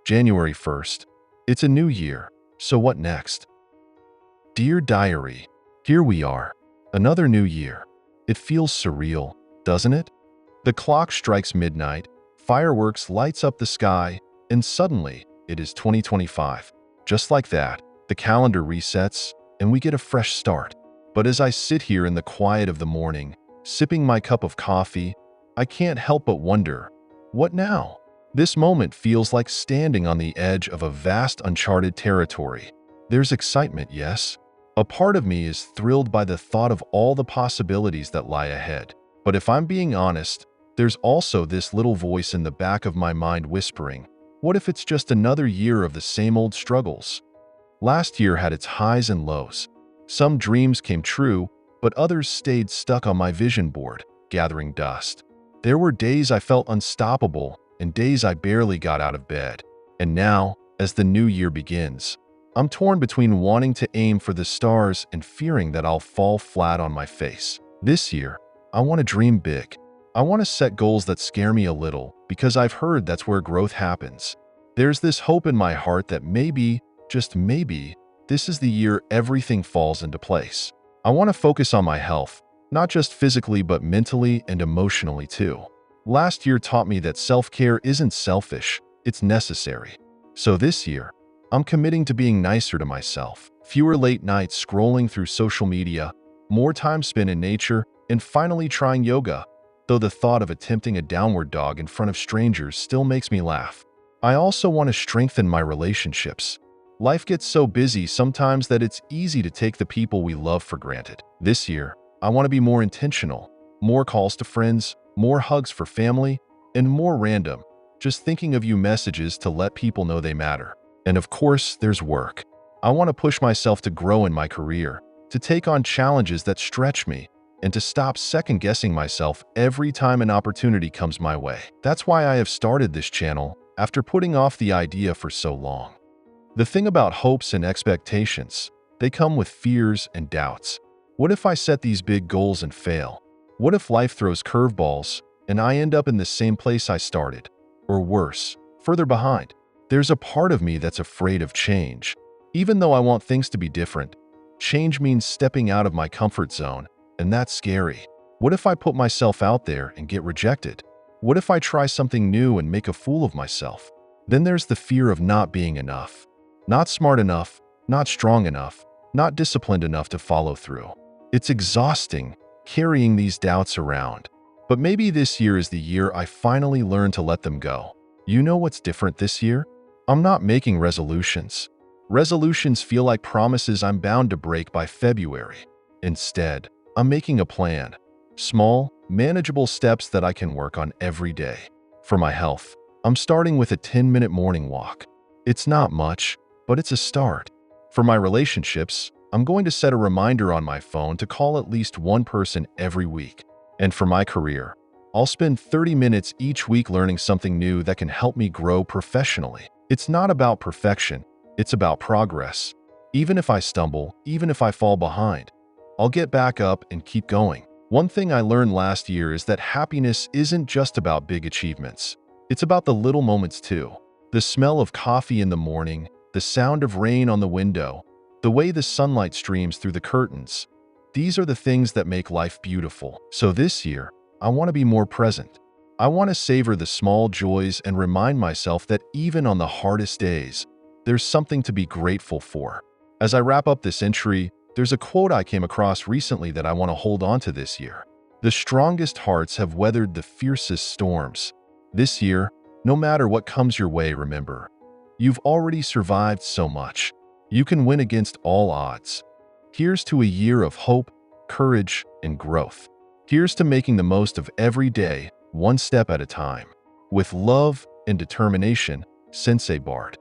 January 1st. It's a new year, so what next? Dear Diary, here we are. Another new year. It feels surreal, doesn't it? The clock strikes midnight, fireworks lights up the sky, and suddenly, it is 2025. Just like that, the calendar resets, and we get a fresh start. But as I sit here in the quiet of the morning, sipping my cup of coffee, I can't help but wonder, what now? This moment feels like standing on the edge of a vast uncharted territory. There's excitement, yes. A part of me is thrilled by the thought of all the possibilities that lie ahead. But if I'm being honest, there's also this little voice in the back of my mind whispering, what if it's just another year of the same old struggles? Last year had its highs and lows. Some dreams came true, but others stayed stuck on my vision board, gathering dust. There were days I felt unstoppable and days I barely got out of bed. And now, as the new year begins, I'm torn between wanting to aim for the stars and fearing that I'll fall flat on my face. This year, I want to dream big. I want to set goals that scare me a little because I've heard that's where growth happens. There's this hope in my heart that maybe, just maybe, this is the year everything falls into place. I want to focus on my health, not just physically but mentally and emotionally too. Last year taught me that self-care isn't selfish, it's necessary. So this year, I'm committing to being nicer to myself. Fewer late nights scrolling through social media, more time spent in nature, and finally trying yoga, though the thought of attempting a downward dog in front of strangers still makes me laugh. I also want to strengthen my relationships. Life gets so busy sometimes that it's easy to take the people we love for granted. This year, I want to be more intentional, more calls to friends, more hugs for family, and more random, just thinking of you messages to let people know they matter. And of course, there's work. I want to push myself to grow in my career, to take on challenges that stretch me, and to stop second-guessing myself every time an opportunity comes my way. That's why I have started this channel after putting off the idea for so long. The thing about hopes and expectations, they come with fears and doubts. What if I set these big goals and fail? What if life throws curveballs and I end up in the same place I started? Or worse, further behind? There's a part of me that's afraid of change. Even though I want things to be different, change means stepping out of my comfort zone, and that's scary. What if I put myself out there and get rejected? What if I try something new and make a fool of myself? Then there's the fear of not being enough. Not smart enough, not strong enough, not disciplined enough to follow through. It's exhausting carrying these doubts around. But maybe this year is the year I finally learn to let them go. You know what's different this year? I'm not making resolutions. Resolutions feel like promises I'm bound to break by February. Instead, I'm making a plan. Small, manageable steps that I can work on every day. For my health, I'm starting with a 10-minute morning walk. It's not much, but it's a start. For my relationships, I'm going to set a reminder on my phone to call at least one person every week. And for my career, I'll spend 30 minutes each week learning something new that can help me grow professionally. It's not about perfection, it's about progress. Even if I stumble, even if I fall behind, I'll get back up and keep going. One thing I learned last year is that happiness isn't just about big achievements. It's about the little moments too. The smell of coffee in the morning, the sound of rain on the window, the way the sunlight streams through the curtains. These are the things that make life beautiful. So this year, I want to be more present. I want to savor the small joys and remind myself that even on the hardest days, there's something to be grateful for. As I wrap up this entry, there's a quote I came across recently that I want to hold on to this year. The strongest hearts have weathered the fiercest storms. This year, no matter what comes your way, remember, you've already survived so much. You can win against all odds. Here's to a year of hope, courage, and growth. Here's to making the most of every day, one step at a time. With love and determination, Sensei Bard.